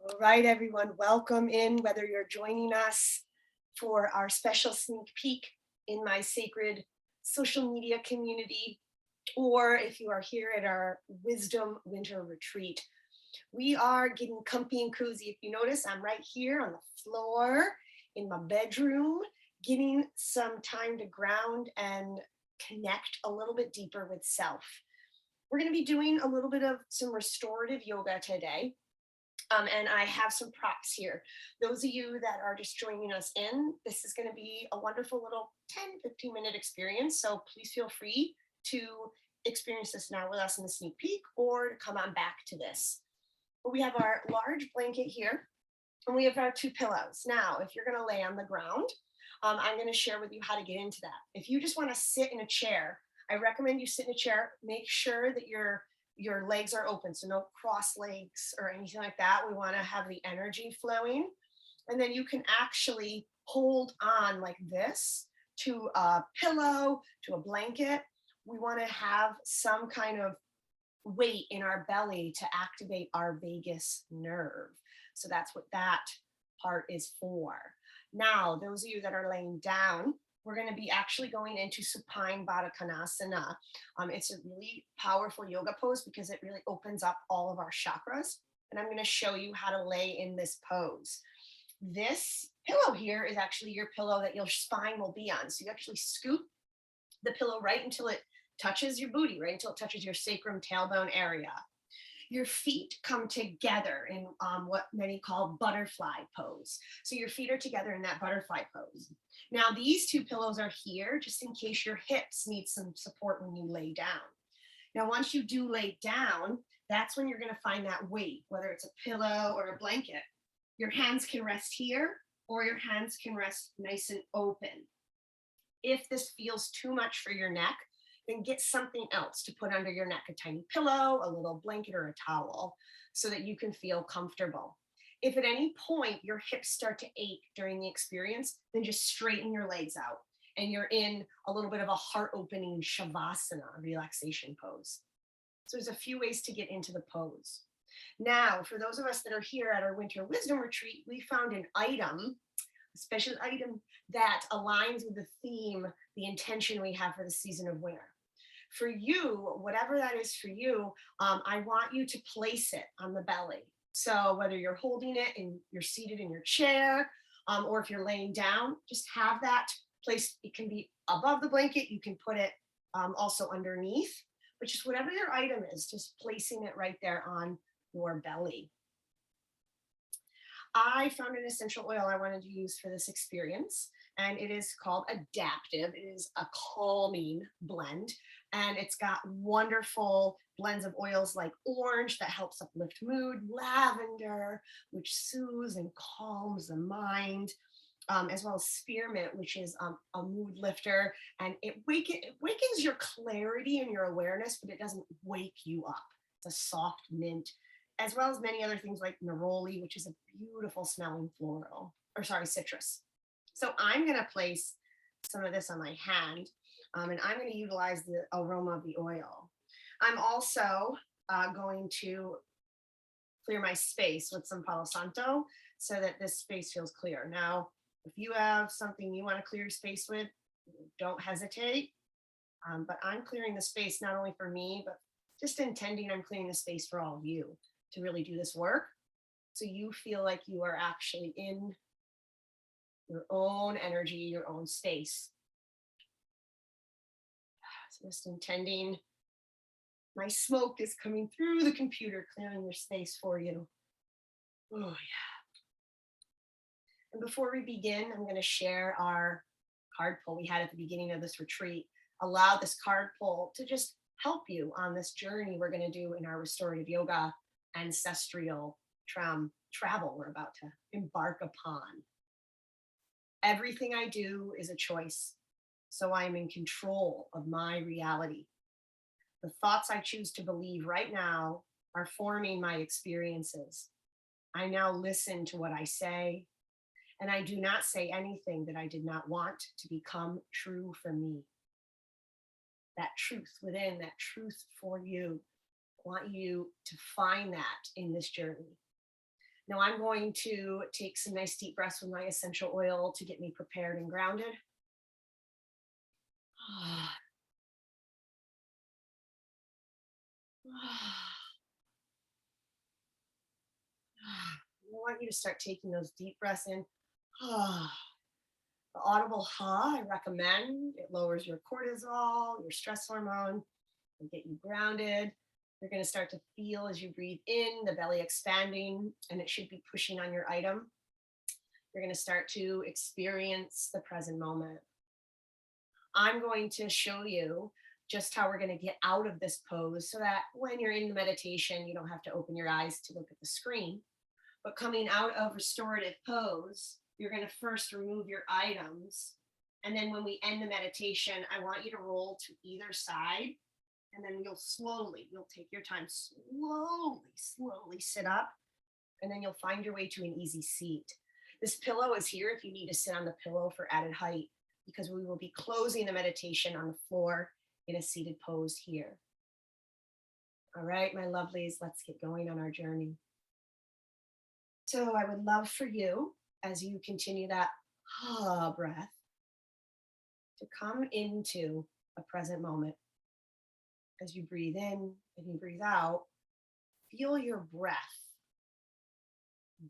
All right, everyone, welcome in, whether you're joining us for our special sneak peek in my sacred social media community, or if you are here at our Wisdom Winter Retreat. We are getting comfy and cozy. If you notice, I'm right here on the floor in my bedroom, getting some time to ground and connect a little bit deeper with self. We're going to be doing a little bit of some restorative yoga today. And I have some props here. Those of you that are just joining us in, this is going to be a wonderful little 10-15 minute experience. So please feel free to experience this now with us in the sneak peek or to come on back to this. But we have our large blanket here and we have our two pillows. Now, if you're going to lay on the ground, I'm going to share with you how to get into that. If you just want to sit in a chair, I recommend you sit in a chair. Make sure that your legs are open, so no cross legs or anything like that. We want to have the energy flowing. And then you can actually hold on like this to a pillow, to a blanket. We want to have some kind of weight in our belly to activate our vagus nerve. So that's what that part is for. Now, those of you that are laying down, we're going to be actually going into supine baddha konasana. It's a really powerful yoga pose because it really opens up all of our chakras. And I'm going to show you how to lay in this pose. This pillow here is actually your pillow that your spine will be on. So you actually scoop the pillow right until it touches your booty, right until it touches your sacrum tailbone area. Your feet come together in what many call butterfly pose. So your feet are together in that butterfly pose. Now these two pillows are here just in case your hips need some support when you lay down. Now once you do lay down, that's when you're going to find that weight, whether it's a pillow or a blanket. Your hands can rest here or your hands can rest nice and open. If this feels too much for your neck, then get something else to put under your neck, a tiny pillow, a little blanket, or a towel, so that you can feel comfortable. If at any point your hips start to ache during the experience, then just straighten your legs out and you're in a little bit of a heart-opening shavasana, relaxation pose. So there's a few ways to get into the pose. Now, for those of us that are here at our Winter Wisdom Retreat, we found an item, a special item that aligns with the theme, the intention we have for the season of winter. For you, whatever that is for you, I want you to place it on the belly. So whether you're holding it and you're seated in your chair, or if you're laying down, just have that placed. It can be above the blanket. You can put it also underneath, but just whatever your item is, just placing it right there on your belly. I found an essential oil I wanted to use for this experience, and it is called Adaptive. It is a calming blend, and it's got wonderful blends of oils like orange that helps uplift mood, lavender, which soothes and calms the mind, as well as spearmint, which is a mood lifter, and it wakens your clarity and your awareness, but it doesn't wake you up. It's a soft mint, as well as many other things like neroli, which is a beautiful smelling citrus. So I'm going to place some of this on my hand, and I'm going to utilize the aroma of the oil. I'm also going to clear my space with some Palo Santo so that this space feels clear. Now, if you have something you want to clear space with, don't hesitate. But I'm clearing the space not only for me, but just intending I'm clearing the space for all of you to really do this work, so you feel like you are actually in your own energy, your own space. So just intending my smoke is coming through the computer, clearing your space for you. Oh yeah. And before we begin, I'm going to share our card pull we had at the beginning of this retreat. Allow this card pull to just help you on this journey we're going to do in our restorative yoga ancestral travel we're about to embark upon. Everything I do is a choice, so I am in control of my reality. The thoughts I choose to believe right now are forming my experiences. I now listen to what I say, and I do not say anything that I did not want to become true for me. That truth within, that truth for you. I want you to find that in this journey. Now I'm going to take some nice deep breaths with my essential oil to get me prepared and grounded. I want you to start taking those deep breaths in. The audible ha, I recommend. It lowers your cortisol, your stress hormone, and get you grounded. You're going to start to feel as you breathe in the belly expanding, and it should be pushing on your item. You're going to start to experience the present moment. I'm going to show you just how we're going to get out of this pose so that when you're in the meditation, you don't have to open your eyes to look at the screen. But coming out of restorative pose, you're going to first remove your items. And then when we end the meditation, I want you to roll to either side. And then you'll take your time, slowly sit up. And then you'll find your way to an easy seat. This pillow is here if you need to sit on the pillow for added height, because we will be closing the meditation on the floor in a seated pose here. All right, my lovelies, let's get going on our journey. So I would love for you, as you continue that breath, to come into a present moment. As you breathe in and you breathe out, feel your breath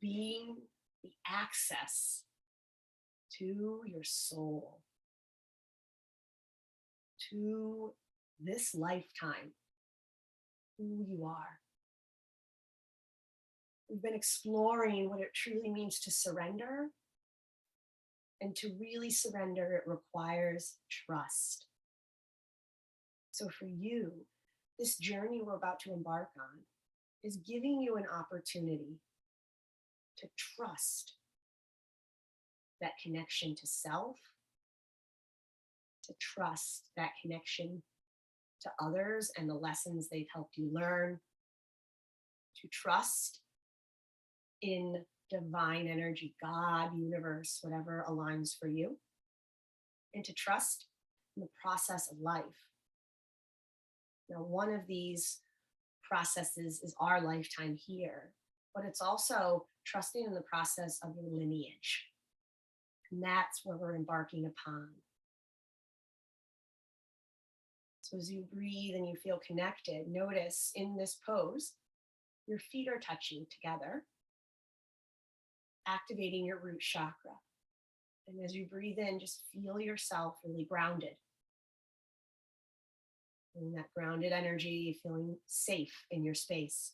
being the access to your soul, to this lifetime, who you are. We've been exploring what it truly means to surrender. And to really surrender, it requires trust. So for you, this journey we're about to embark on is giving you an opportunity to trust that connection to self, to trust that connection to others and the lessons they've helped you learn, to trust in divine energy, God, universe, whatever aligns for you, and to trust in the process of life. Now, one of these processes is our lifetime here, but it's also trusting in the process of your lineage. And that's what we're embarking upon. So as you breathe and you feel connected, notice in this pose, your feet are touching together, activating your root chakra. And as you breathe in, just feel yourself really grounded. Feeling that grounded energy, feeling safe in your space.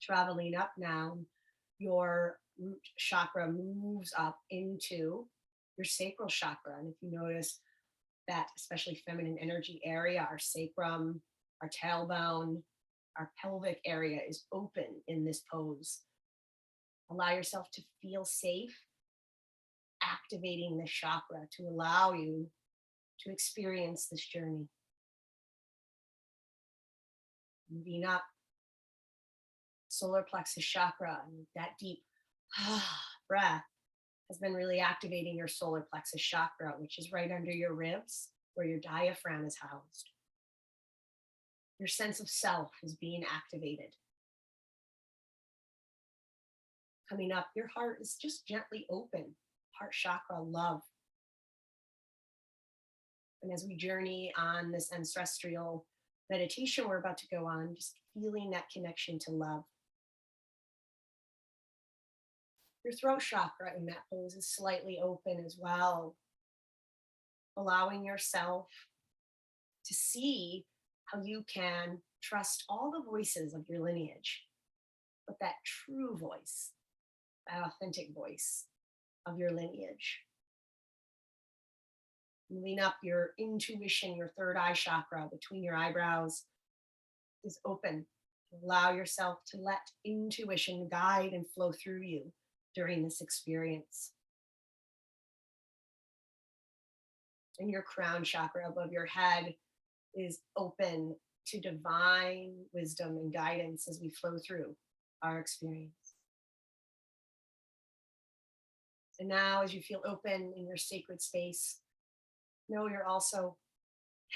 Traveling up now, your root chakra moves up into your sacral chakra. And if you notice that, especially feminine energy area, our sacrum, our tailbone, our pelvic area is open in this pose. Allow yourself to feel safe, activating the chakra to allow you to experience this journey. Moving up, solar plexus chakra, and that deep breath has been really activating your solar plexus chakra, which is right under your ribs where your diaphragm is housed. Your sense of self is being activated. Coming up, your heart is just gently open. Heart chakra, love. And as we journey on this ancestral meditation we're about to go on, just feeling that connection to love. Your throat chakra in that pose is slightly open as well, allowing yourself to see how you can trust all the voices of your lineage, but that true voice, that authentic voice of your lineage. Moving up, your intuition, your third eye chakra between your eyebrows is open. Allow yourself to let intuition guide and flow through you during this experience. And your crown chakra above your head is open to divine wisdom and guidance as we flow through our experience. And now, as you feel open in your sacred space, know you're also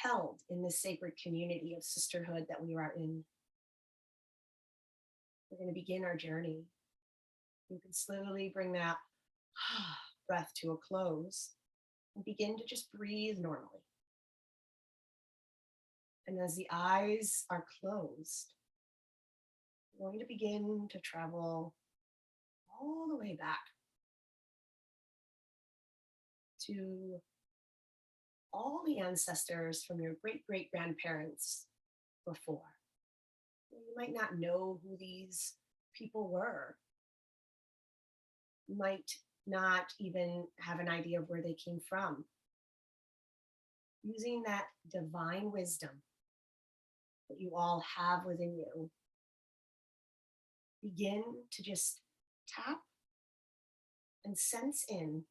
held in this sacred community of sisterhood that we are in. we're going to begin our journey. You can slowly bring that breath to a close and begin to just breathe normally. And as the eyes are closed, we're going to begin to travel all the way back to all the ancestors from your great grandparents before. You might not know who these people were. You might not even have an idea of where they came from. Using that divine wisdom that you all have within you, begin to just tap and sense in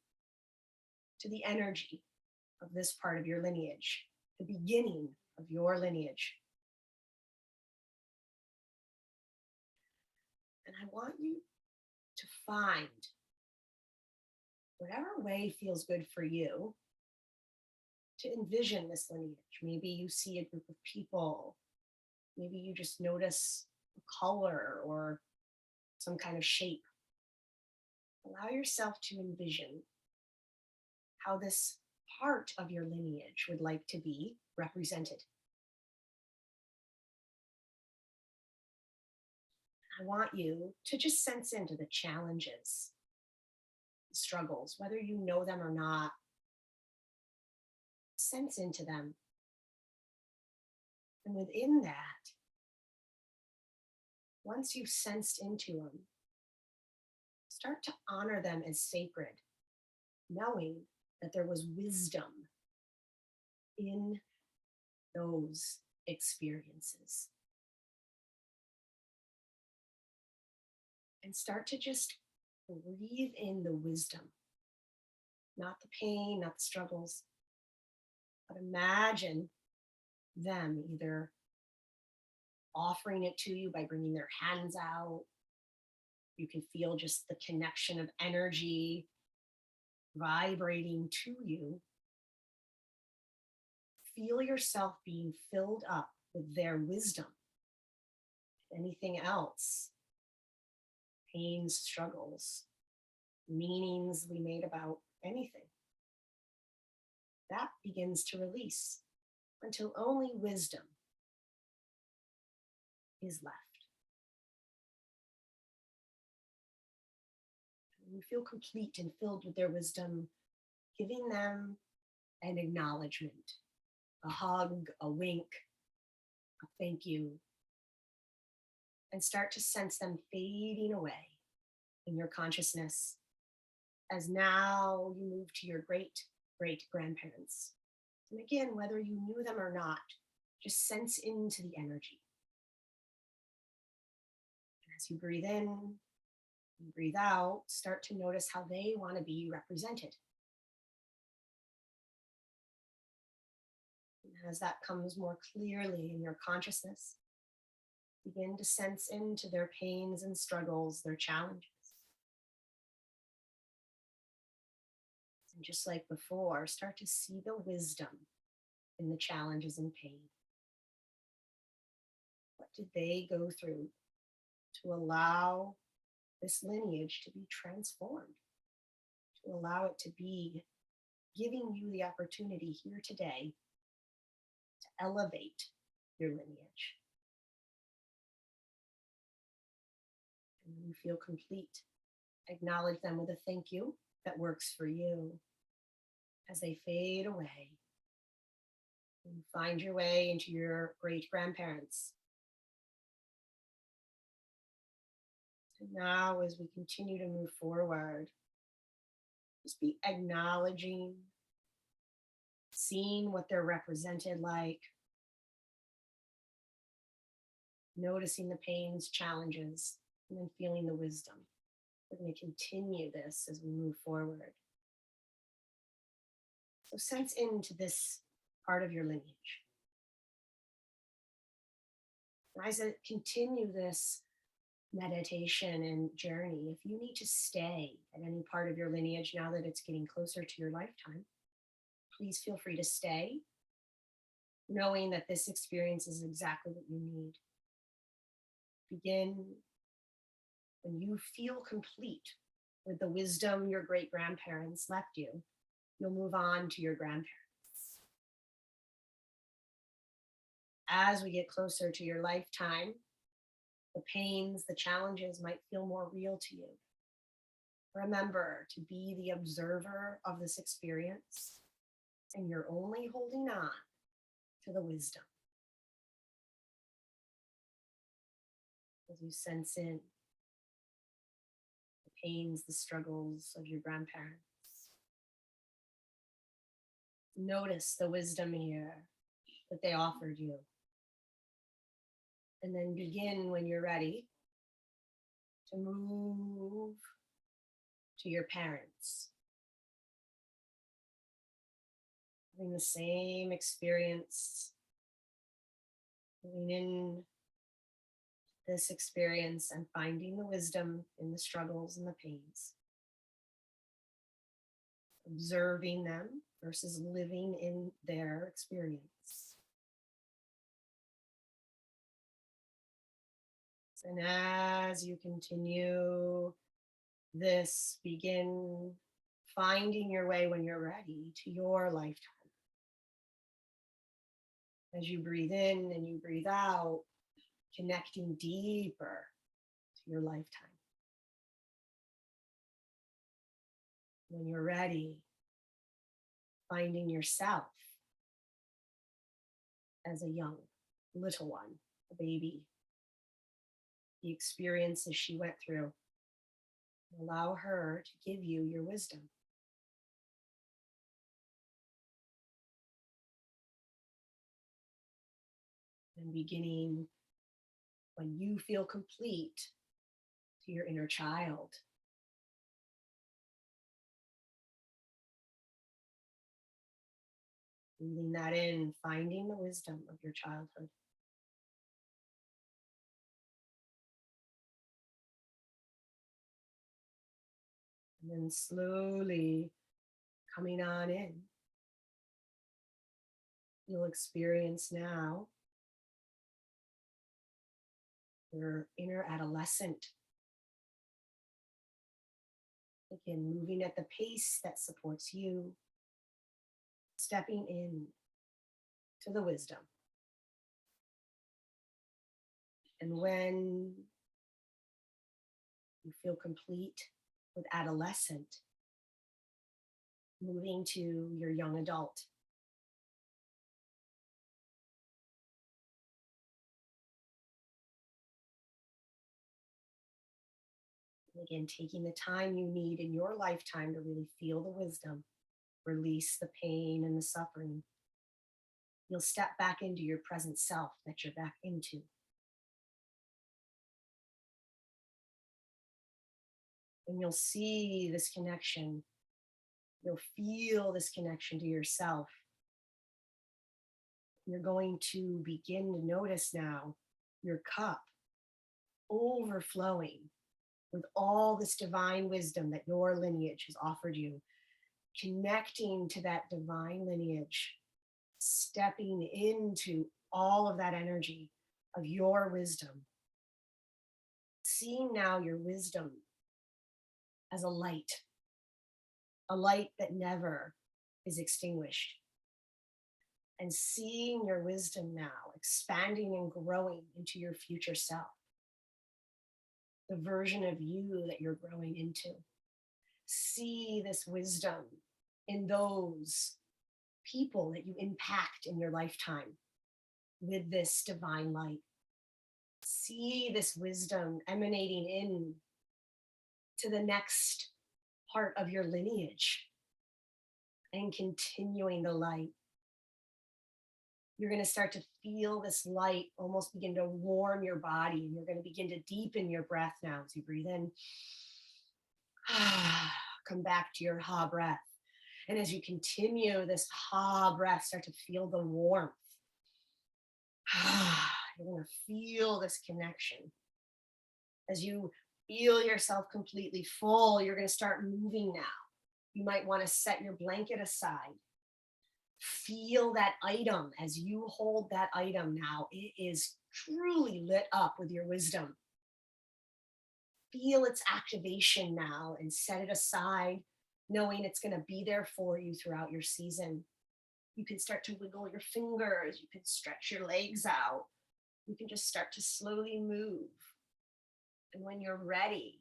to the energy of this part of your lineage, the beginning of your lineage. And I want you to find whatever way feels good for you to envision this lineage. Maybe you see a group of people. Maybe you just notice a color or some kind of shape. Allow yourself to envision how this part of your lineage would like to be represented. I want you to just sense into the challenges, the struggles, whether you know them or not. Sense into them. And within that, once you've sensed into them, start to honor them as sacred, knowing that there was wisdom in those experiences. And start to just breathe in the wisdom, not the pain, not the struggles, but imagine them either offering it to you by bringing their hands out. You can feel just the connection of energy vibrating to you. Feel yourself being filled up with their wisdom. Anything else, pains, struggles, meanings we made about anything, that begins to release until only wisdom is left. You feel complete and filled with their wisdom, giving them an acknowledgement, a hug, a wink, a thank you, and start to sense them fading away in your consciousness as now you move to your great grandparents. And again, whether you knew them or not, just sense into the energy. As you breathe in and breathe out, start to notice how they want to be represented. And as that comes more clearly in your consciousness, begin to sense into their pains and struggles, their challenges. And just like before, start to see the wisdom in the challenges and pain. What did they go through to allow this lineage to be transformed, to allow it to be giving you the opportunity here today to elevate your lineage? And when you feel complete, acknowledge them with a thank you that works for you as they fade away. And find your way into your great grandparents. And now, as we continue to move forward, just be acknowledging, seeing what they're represented like, noticing the pains, challenges, and then feeling the wisdom. We're going to continue this as we move forward. So sense into this part of your lineage. As I continue this meditation and journey, if you need to stay at any part of your lineage now that it's getting closer to your lifetime, please feel free to stay, knowing that this experience is exactly what you need. Begin when you feel complete with the wisdom your great grandparents left you, you'll move on to your grandparents. As we get closer to your lifetime, the pains, the challenges might feel more real to you. Remember to be the observer of this experience, and you're only holding on to the wisdom. As you sense in the pains, the struggles of your grandparents, notice the wisdom here that they offered you. And then begin, when you're ready, to move to your parents. Having the same experience, moving in this experience and finding the wisdom in the struggles and the pains. Observing them versus living in their experience. And as you continue this, begin finding your way, when you're ready, to your lifetime. As you breathe in and you breathe out, connecting deeper to your lifetime. When you're ready, finding yourself as a young, little one, a baby. The experiences she went through. Allow her to give you your wisdom. And beginning, when you feel complete, to your inner child. Breathing that in, finding the wisdom of your childhood. And then slowly coming on in. You'll experience now your inner adolescent. Again, moving at the pace that supports you, stepping in to the wisdom. And when you feel complete with adolescent, moving to your young adult. And again, taking the time you need in your lifetime to really feel the wisdom, release the pain and the suffering. You'll step back into your present self that you're back into. And you'll see this connection. You'll feel this connection to yourself. You're going to begin to notice now your cup overflowing with all this divine wisdom that your lineage has offered you, connecting to that divine lineage, stepping into all of that energy of your wisdom, seeing now your wisdom as a light that never is extinguished, and seeing your wisdom now expanding and growing into your future self, the version of you that you're growing into. See this wisdom in those people that you impact in your lifetime with this divine light. See this wisdom emanating in to the next part of your lineage and continuing the light. You're going to start to feel this light almost begin to warm your body, and you're going to begin to deepen your breath now as you breathe in. Come back to your ha breath. And as you continue this ha breath, start to feel the warmth. You're going to feel this connection. As you feel yourself completely full, you're going to start moving now. You might want to set your blanket aside. Feel that item. As you hold that item now, it is truly lit up with your wisdom. feel its activation now and set it aside, knowing it's going to be there for you throughout your season. You can start to wiggle your fingers. You can stretch your legs out. You can just start to slowly move. And when you're ready,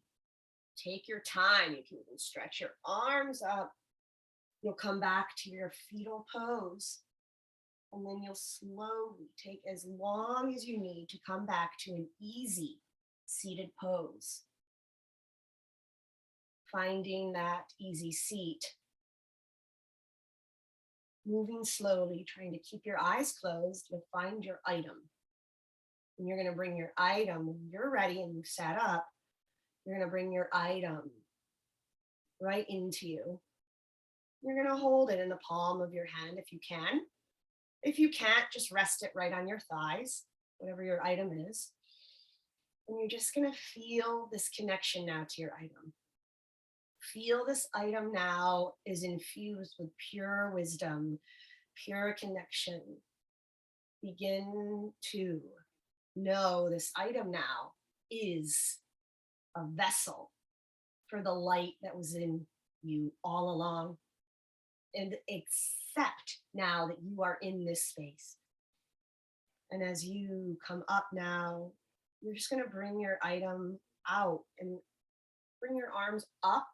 take your time. You can even stretch your arms up. You'll come back to your fetal pose. And then you'll slowly take as long as you need to come back to an easy seated pose. Finding that easy seat. Moving slowly, trying to keep your eyes closed, but find your item. And you're going to bring your item when you're ready and you've sat up. You're going to bring your item right into you. You're going to hold it in the palm of your hand if you can. If you can't, just rest it right on your thighs, whatever your item is. And you're just going to feel this connection now to your item. Feel this item now is infused with pure wisdom, pure connection. Begin to know this item now is a vessel for the light that was in you all along. And accept now that you are in this space. And as you come up now, you're just going to bring your item out and bring your arms up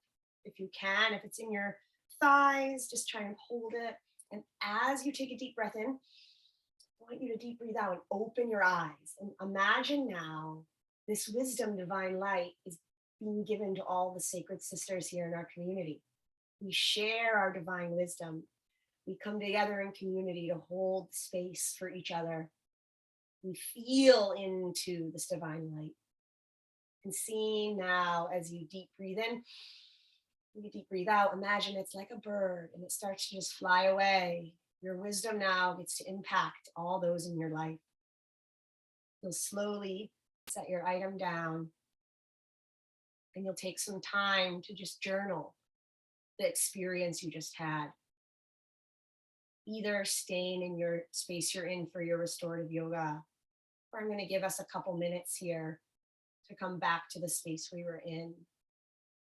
if you can. If it's in your thighs, just try and hold it. And as you take a deep breath in, I want you to deep breathe out and open your eyes. And imagine now this wisdom, divine light is being given to all the sacred sisters here in our community. We share our divine wisdom. We come together in community to hold space for each other. We feel into this divine light. And seeing now as you deep breathe in, you deep breathe out, imagine it's like a bird and it starts to just fly away. Your wisdom now gets to impact all those in your life. You'll slowly set your item down and you'll take some time to just journal the experience you just had. Either staying in your space you're in for your restorative yoga, or I'm going to give us a couple minutes here to come back to the space we were in.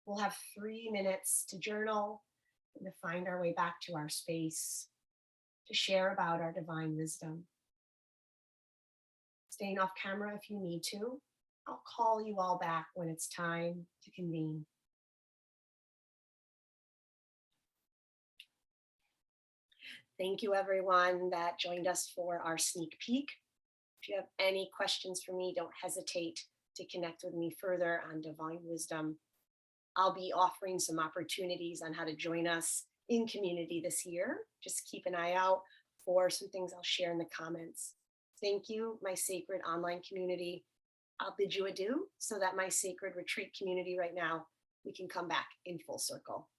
We'll have 3 minutes to journal and to find our way back to our space, to share about our divine wisdom. Staying off camera if you need to. I'll call you all back when it's time to convene. Thank you, everyone that joined us for our sneak peek. If you have any questions for me, don't hesitate to connect with me further on divine wisdom. I'll be offering some opportunities on how to join us in community this year. Just keep an eye out for some things I'll share in the comments. Thank you, my sacred online community. I'll bid you adieu so that my sacred retreat community right now, we can come back in full circle.